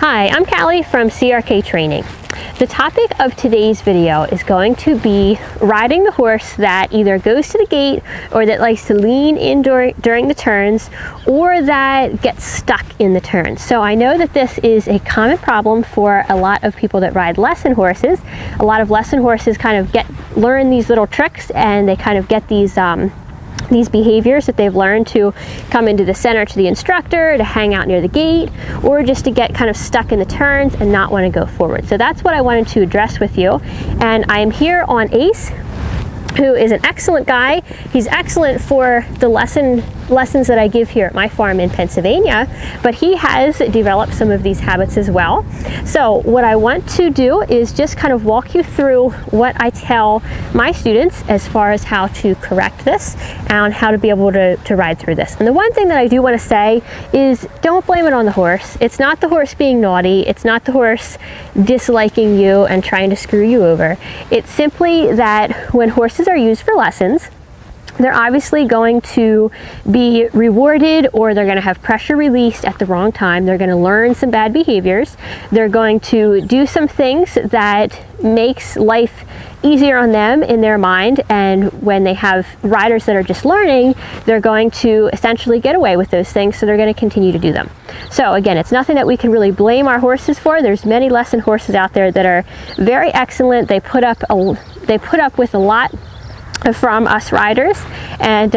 Hi, I'm Callie from CRK Training. The topic of today's video is going to be riding the horse that either goes to the gate or that likes to lean in during the turns or that gets stuck in the turns. So I know that this is a common problem for a lot of people that ride lesson horses. A lot of lesson horses kind of learn these little tricks, and they kind of get these behaviors that they've learned to come into the center to the instructor, to hang out near the gate, or just to get kind of stuck in the turns and not want to go forward. So that's what I wanted to address with you. And I am here on Ace, who is an excellent guy. He's excellent for the lessons that I give here at my farm in Pennsylvania, but he has developed some of these habits as well. So what I want to do is just kind of walk you through what I tell my students as far as how to correct this and how to be able to ride through this. And the one thing that I do want to say is don't blame it on the horse. It's not the horse being naughty. It's not the horse disliking you and trying to screw you over. It's simply that when horses are used for lessons, they're obviously going to be rewarded, or they're going to have pressure released at the wrong time. They're going to learn some bad behaviors. They're going to do some things that makes life easier on them in their mind, and when they have riders that are just learning, they're going to essentially get away with those things, so they're going to continue to do them. So again, it's nothing that we can really blame our horses for. There's many lesson horses out there that are very excellent. They put up with a lot from us riders, and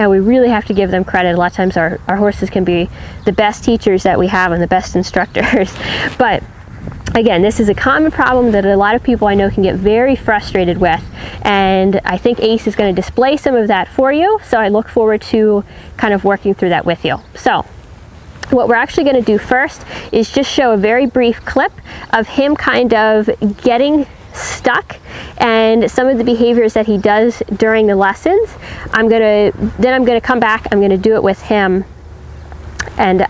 we really have to give them credit. A lot of times our horses can be the best teachers that we have and the best instructors. But again, this is a common problem that a lot of people I know can get very frustrated with, and I think Ace is going to display some of that for you, so I look forward to kind of working through that with you. So what we're actually going to do first is just show a very brief clip of him kind of getting stuck and some of the behaviors that he does during the lessons. I'm gonna come back, I'm gonna do it with him, and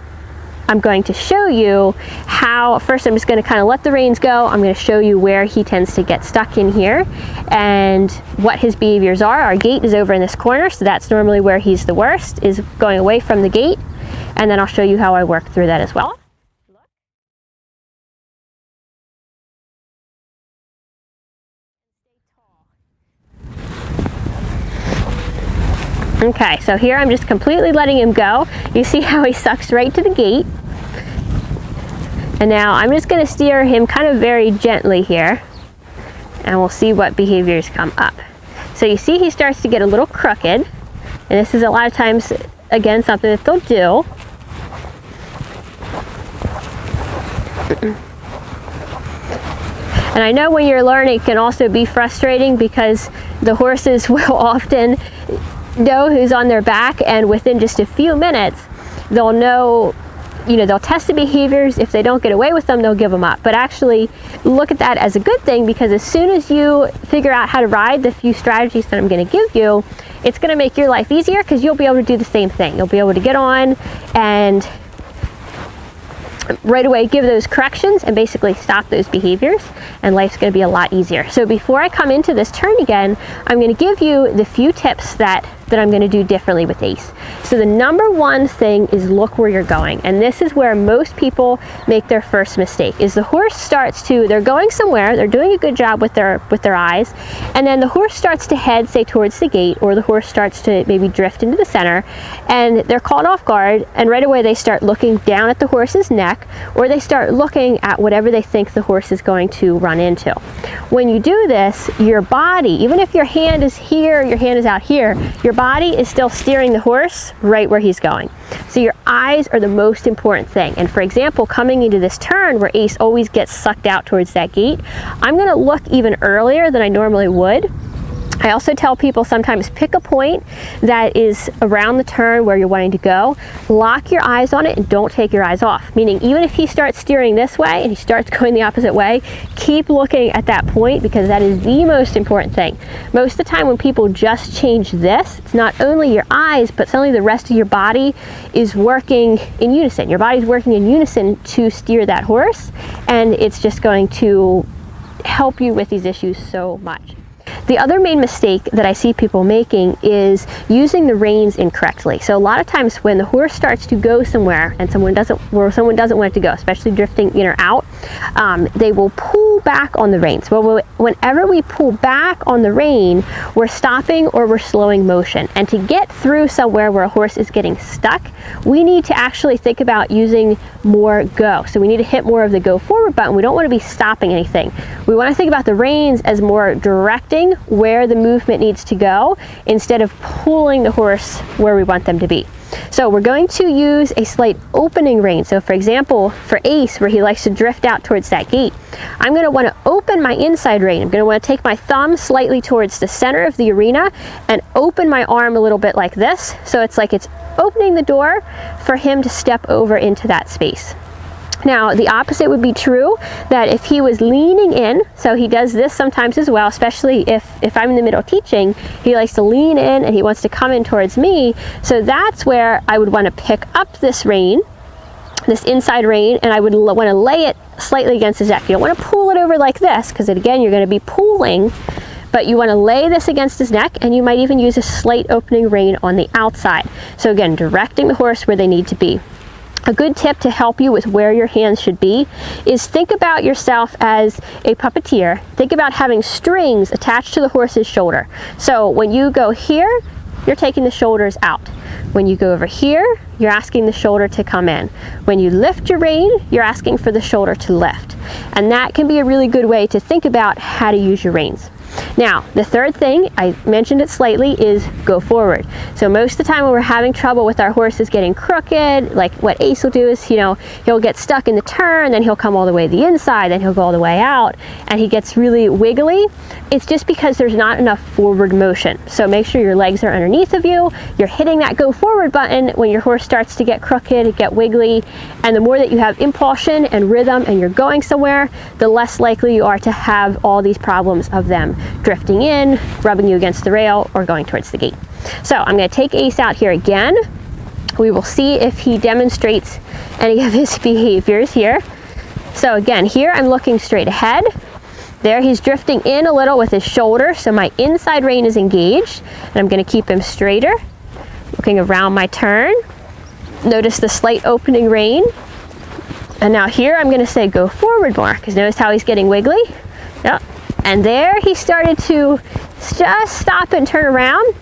I'm going to show you how. First I'm just going to kind of let the reins go. I'm going to show you where he tends to get stuck in here and what his behaviors are. Our gate is over in this corner, so that's normally where he's the worst, is going away from the gate, and then I'll show you how I work through that as well. Okay, so here I'm just completely letting him go. You see how he sucks right to the gate. And now I'm just going to steer him kind of very gently here, and we'll see what behaviors come up. So you see he starts to get a little crooked, and this is a lot of times, again, something that they'll do. And I know when you're learning it can also be frustrating, because the horses will often know who's on their back, and within just a few minutes they'll know, they'll test the behaviors. If they don't get away with them, they'll give them up. But actually look at that as a good thing, because as soon as you figure out how to ride the few strategies that I'm going to give you, it's going to make your life easier, because you'll be able to do the same thing. You'll be able to get on and right away give those corrections and basically stop those behaviors, and life's going to be a lot easier. So before I come into this turn again, I'm going to give you the few tips that I'm going to do differently with Ace. So the number one thing is look where you're going, and this is where most people make their first mistake. Is the horse starts to, they're going somewhere, they're doing a good job with their eyes, and then the horse starts to head, say, towards the gate, or the horse starts to maybe drift into the center, and they're caught off guard, and right away they start looking down at the horse's neck, or they start looking at whatever they think the horse is going to run into. When you do this, your body, even if your hand is here, your hand is out here, your body is still steering the horse right where he's going. So your eyes are the most important thing. And for example, coming into this turn where Ace always gets sucked out towards that gate, I'm going to look even earlier than I normally would. I also tell people sometimes pick a point that is around the turn where you're wanting to go, lock your eyes on it, and don't take your eyes off. Meaning, even if he starts steering this way and he starts going the opposite way, keep looking at that point, because that is the most important thing. Most of the time when people just change this, it's not only your eyes, but suddenly the rest of your body is working in unison. Your body's working in unison to steer that horse, and it's just going to help you with these issues so much. The other main mistake that I see people making is using the reins incorrectly. So a lot of times when the horse starts to go somewhere and someone doesn't want it to go, especially drifting in or out, they will pull back on the reins. Well, whenever we pull back on the rein, we're stopping or we're slowing motion. And to get through somewhere where a horse is getting stuck, we need to actually think about using more go. So we need to hit more of the go forward button. We don't want to be stopping anything. We want to think about the reins as more directing where the movement needs to go instead of pulling the horse where we want them to be. So we're going to use a slight opening rein. So for example, for Ace, where he likes to drift out towards that gate, I'm going to want to open my inside rein. I'm going to want to take my thumb slightly towards the center of the arena and open my arm a little bit like this. So it's like it's opening the door for him to step over into that space. Now, the opposite would be true, that if he was leaning in, so he does this sometimes as well, especially if I'm in the middle teaching, he likes to lean in and he wants to come in towards me. So that's where I would want to pick up this rein, this inside rein, and I would want to lay it slightly against his neck. You don't want to pull it over like this, because again, you're going to be pulling, but you want to lay this against his neck, and you might even use a slight opening rein on the outside. So again, directing the horse where they need to be. A good tip to help you with where your hands should be is think about yourself as a puppeteer. Think about having strings attached to the horse's shoulder. So when you go here, you're taking the shoulders out. When you go over here, you're asking the shoulder to come in. When you lift your rein, you're asking for the shoulder to lift. And that can be a really good way to think about how to use your reins. Now, the third thing, I mentioned it slightly, is go forward. So most of the time when we're having trouble with our horses getting crooked, like what Ace will do is, you know, he'll get stuck in the turn, then he'll come all the way to the inside, then he'll go all the way out, and he gets really wiggly. It's just because there's not enough forward motion. So make sure your legs are underneath of you, you're hitting that go forward button when your horse starts to get crooked, get wiggly, and the more that you have impulsion and rhythm and you're going somewhere, the less likely you are to have all these problems of them drifting in, rubbing you against the rail, or going towards the gate. So I'm going to take Ace out here again. We will see if he demonstrates any of his behaviors here. So again, here I'm looking straight ahead. There he's drifting in a little with his shoulder, so my inside rein is engaged, and I'm going to keep him straighter. Looking around my turn. Notice the slight opening rein. And now here I'm going to say go forward more, because notice how he's getting wiggly? Yep. And there he started to just stop and turn around.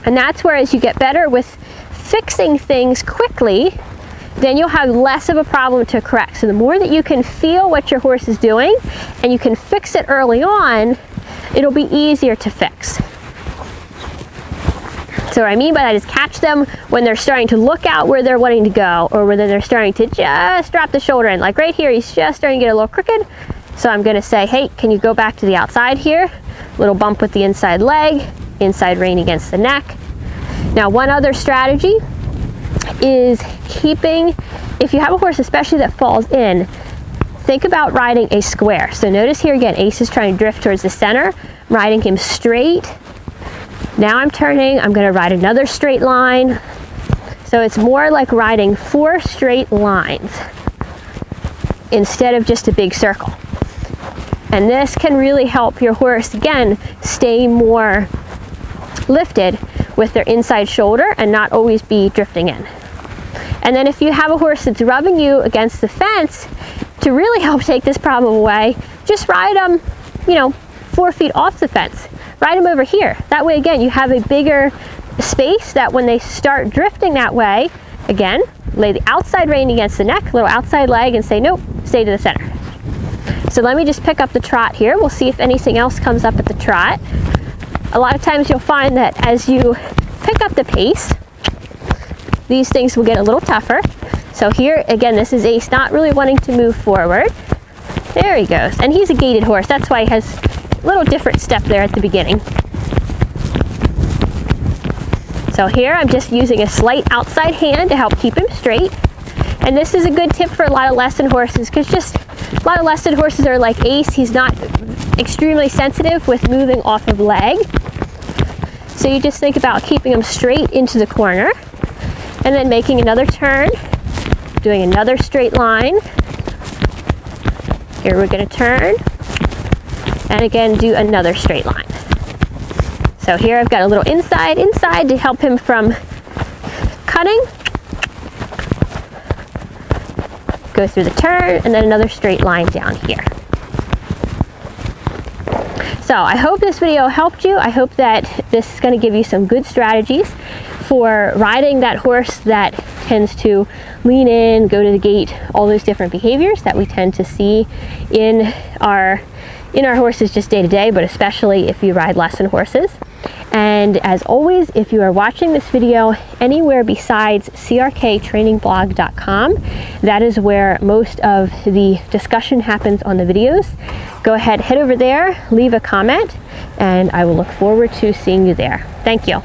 And that's where, as you get better with fixing things quickly, then you'll have less of a problem to correct. So the more that you can feel what your horse is doing and you can fix it early on, it'll be easier to fix. So what I mean by that is catch them when they're starting to look out where they're wanting to go, or whether they're starting to just drop the shoulder in. Like right here, he's just starting to get a little crooked. So I'm going to say, hey, can you go back to the outside here? Little bump with the inside leg, inside rein against the neck. Now, one other strategy is keeping, if you have a horse especially that falls in, think about riding a square. So notice here again, Ace is trying to drift towards the center, I'm riding him straight. Now I'm turning, I'm going to ride another straight line. So it's more like riding 4 straight lines instead of just a big circle. And this can really help your horse, again, stay more lifted with their inside shoulder and not always be drifting in. And then if you have a horse that's rubbing you against the fence, to really help take this problem away, just ride them, 4 feet off the fence. Ride them over here. That way, again, you have a bigger space that when they start drifting that way, again, lay the outside rein against the neck, little outside leg, and say, nope, stay to the center. So let me just pick up the trot here. We'll see if anything else comes up at the trot. A lot of times you'll find that as you pick up the pace, these things will get a little tougher. So here, again, this is Ace not really wanting to move forward. There he goes. And he's a gaited horse. That's why he has a little different step there at the beginning. So here I'm just using a slight outside hand to help keep him straight. And this is a good tip for a lot of lesson horses, because just a lot of lesson horses are like Ace. He's not extremely sensitive with moving off of leg. So you just think about keeping him straight into the corner and then making another turn, doing another straight line. Here we're going to turn and again do another straight line. So here I've got a little inside to help him from cutting. Go through the turn, and then another straight line down here. So I hope this video helped you. I hope that this is going to give you some good strategies for riding that horse that tends to lean in, go to the gate, all those different behaviors that we tend to see in our horses just day to day, but especially if you ride lesson horses. And as always, if you are watching this video anywhere besides crktrainingblog.com, that is where most of the discussion happens on the videos. Go ahead, head over there, leave a comment, and I will look forward to seeing you there. Thank you.